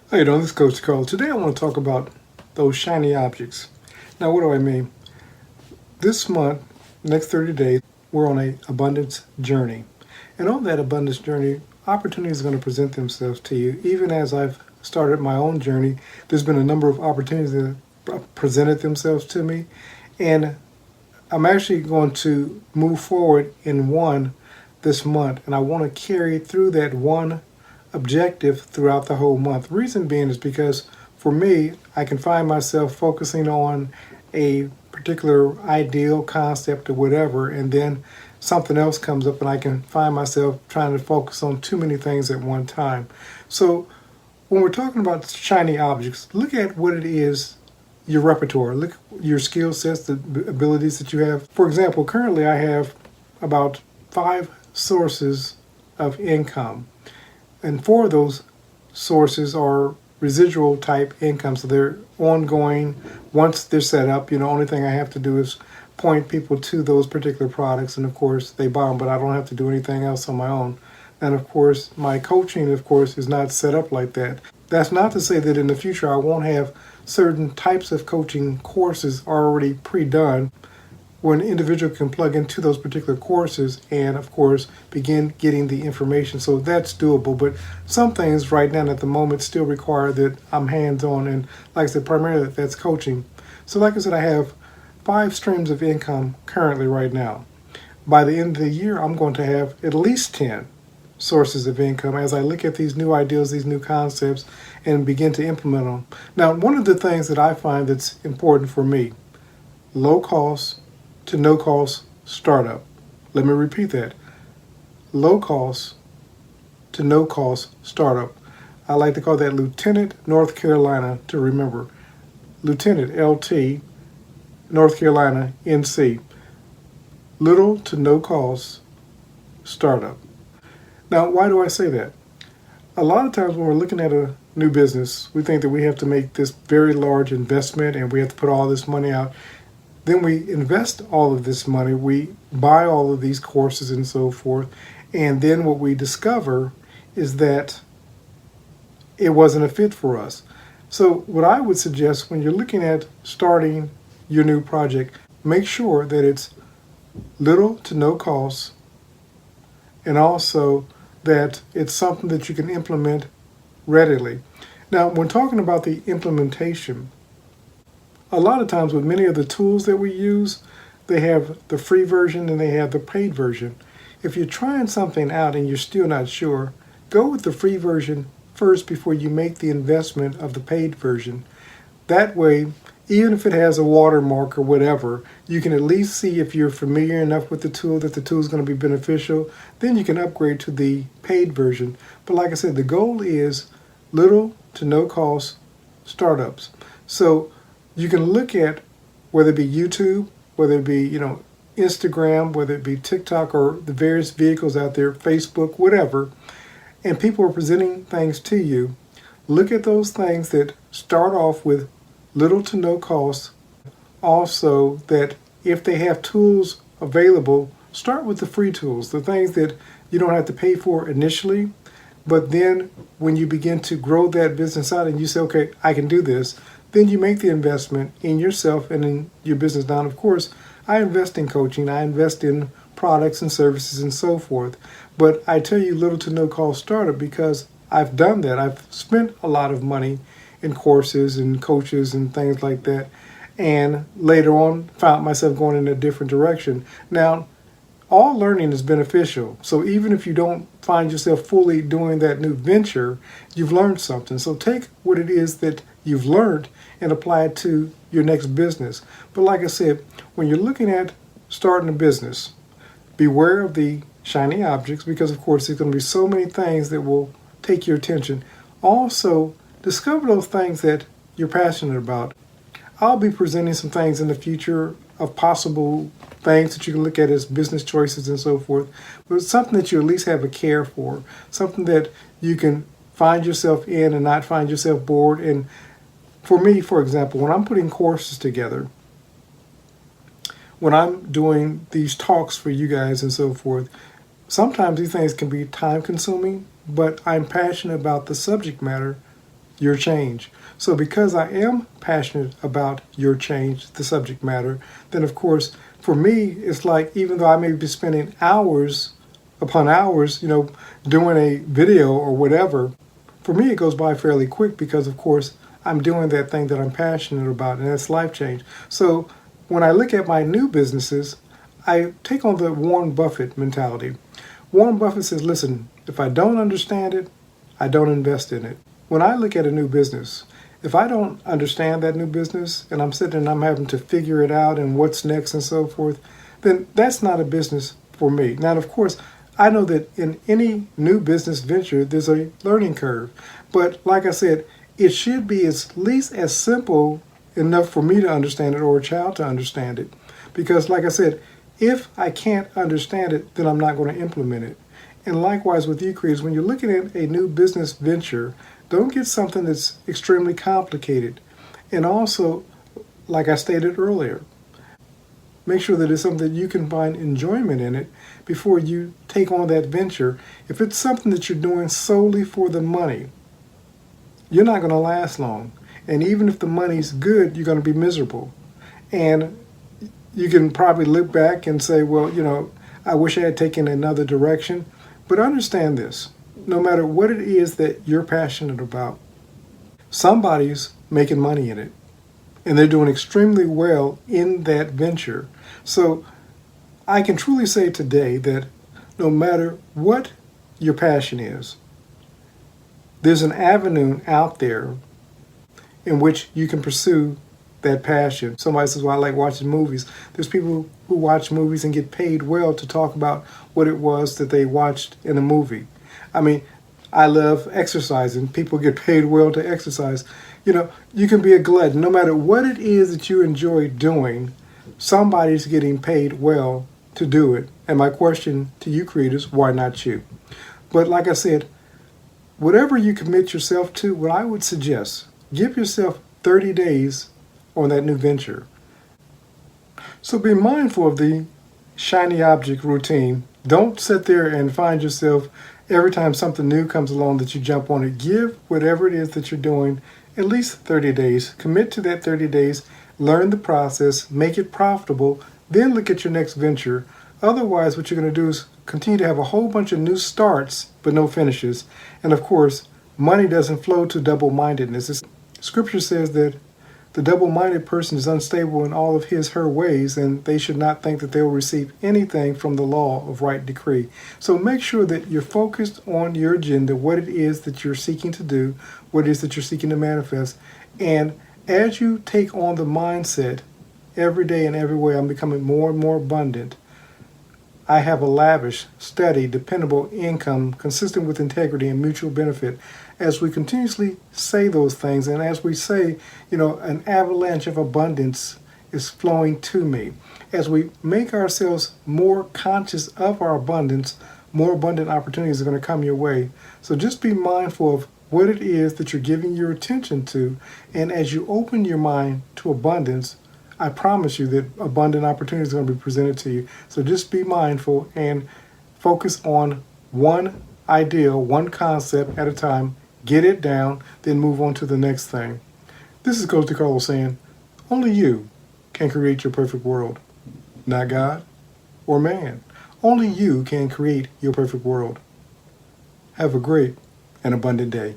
How you doing? This is Coach DeCarlo. Today I want to talk about those shiny objects. Now, what do I mean? This month, next 30 days, we're on an abundance journey. And on that abundance journey, opportunities are going to present themselves to you. Even as I've started my own journey, there's been a number of opportunities that have presented themselves to me. And I'm actually going to move forward in one this month. And I want to carry through that one objective throughout the whole month. Reason being is because for me, I can find myself focusing on a particular ideal concept or whatever, and then something else comes up and I can find myself trying to focus on too many things at one time. So when we're talking about shiny objects, look at what it is, your repertoire, look at your skill sets, the abilities that you have. For example, currently I have about 5 sources of income. And 4 of those sources are residual type income. So they're ongoing. Once they're set up, only thing I have to do is point people to those particular products. And of course, they buy them, but I don't have to do anything else on my own. And of course, my coaching, is not set up like that. That's not to say that in the future I won't have certain types of coaching courses already pre-done, where an individual can plug into those particular courses and, of course, begin getting the information. So that's doable. But some things right now at the moment still require that I'm hands-on. And like I said, primarily that's coaching. So like I said, I have 5 streams of income currently right now. By the end of the year, I'm going to have at least 10 sources of income as I look at these new ideas, these new concepts, and begin to implement them. Now, one of the things that I find that's important for me, low cost to no cost startup. Let me repeat that. Low cost to no cost startup. I like to call that Lieutenant North Carolina to remember. Lieutenant LT North Carolina NC. Little to no cost startup. Now, why do I say that? A lot of times when we're looking at a new business, we think that we have to make this very large investment and we have to put all this money out. Then we invest all of this money, we buy all of these courses and so forth, and then what we discover is that it wasn't a fit for us. So what I would suggest when you're looking at starting your new project, make sure that it's little to no cost, and also that it's something that you can implement readily. Now, when talking about the implementation, a lot of times with many of the tools that we use, they have the free version and they have the paid version. If you're trying something out and you're still not sure, go with the free version first before you make the investment of the paid version. That way, even if it has a watermark or whatever, you can at least see if you're familiar enough with the tool that the tool is going to be beneficial. Then you can upgrade to the paid version. But like I said, the goal is little to no cost startups. So you can look at whether it be YouTube, whether it be, Instagram, whether it be TikTok or the various vehicles out there, Facebook, whatever, and people are presenting things to you. Look at those things that start off with little to no cost. Also, that if they have tools available, start with the free tools, the things that you don't have to pay for initially. But then when you begin to grow that business out and you say, okay, I can do this, then you make the investment in yourself and in your business. Now, of course, I invest in coaching, I invest in products and services and so forth. But I tell you little to no cost startup because I've done that. I've spent a lot of money in courses and coaches and things like that. And later on, found myself going in a different direction. Now, all learning is beneficial. So even if you don't find yourself fully doing that new venture, you've learned something. So take what it is that you've learned and apply it to your next business. But like I said, when you're looking at starting a business, beware of the shiny objects because, of course, there's going to be so many things that will take your attention. Also, discover those things that you're passionate about. I'll be presenting some things in the future of possible things that you can look at as business choices and so forth, but something that you at least have a care for, something that you can find yourself in and not find yourself bored. And for me, for example, when I'm putting courses together, when I'm doing these talks for you guys and so forth, sometimes these things can be time consuming, but I'm passionate about the subject matter your change. So because I am passionate about your change, the subject matter, then of course, for me, it's like, even though I may be spending hours upon hours, doing a video or whatever, for me, it goes by fairly quick because, of course, I'm doing that thing that I'm passionate about, and that's life change. So when I look at my new businesses, I take on the Warren Buffett mentality. Warren Buffett says, listen, if I don't understand it, I don't invest in it. When I look at a new business, if I don't understand that new business and I'm sitting and I'm having to figure it out and what's next and so forth, then that's not a business for me. Now, of course, I know that in any new business venture, there's a learning curve. But like I said, it should be at least as simple enough for me to understand it or a child to understand it. Because like I said, if I can't understand it, then I'm not going to implement it. And likewise with you creators, when you're looking at a new business venture, don't get something that's extremely complicated. And also, like I stated earlier, make sure that it's something that you can find enjoyment in it before you take on that venture. If it's something that you're doing solely for the money, you're not going to last long. And even if the money's good, you're going to be miserable. And you can probably look back and say, well, I wish I had taken another direction. But understand this, no matter what it is that you're passionate about, somebody's making money in it. And they're doing extremely well in that venture. So I can truly say today that no matter what your passion is, there's an avenue out there in which you can pursue that passion. Somebody says, well, I like watching movies. There's people who watch movies and get paid well to talk about what it was that they watched in a movie. I mean, I love exercising. People get paid well to exercise. You can be a glutton. No matter what it is that you enjoy doing, somebody's getting paid well to do it. And my question to you creators, why not you? But like I said, whatever you commit yourself to, what I would suggest, give yourself 30 days on that new venture. So be mindful of the shiny object routine. Don't sit there and find yourself every time something new comes along that you jump on it. Give whatever it is that you're doing at least 30 days. Commit to that 30 days. Learn the process. Make it profitable. Then look at your next venture. Otherwise, what you're going to do is continue to have a whole bunch of new starts but no finishes. And of course, money doesn't flow to double-mindedness. Scripture says that the double-minded person is unstable in all of her ways, and they should not think that they will receive anything from the law of right decree. So make sure that you're focused on your agenda, what it is that you're seeking to do, what it is that you're seeking to manifest. And as you take on the mindset, every day and every way I'm becoming more and more abundant, I have a lavish, steady, dependable income consistent with integrity and mutual benefit. As we continuously say those things, and as we say, an avalanche of abundance is flowing to me. As we make ourselves more conscious of our abundance, more abundant opportunities are going to come your way. So just be mindful of what it is that you're giving your attention to. And as you open your mind to abundance, I promise you that abundant opportunities are going to be presented to you. So just be mindful and focus on one idea, one concept at a time. Get it down, then move on to the next thing. This is Coach DeCarlo saying, only you can create your perfect world. Not God or man. Only you can create your perfect world. Have a great and abundant day.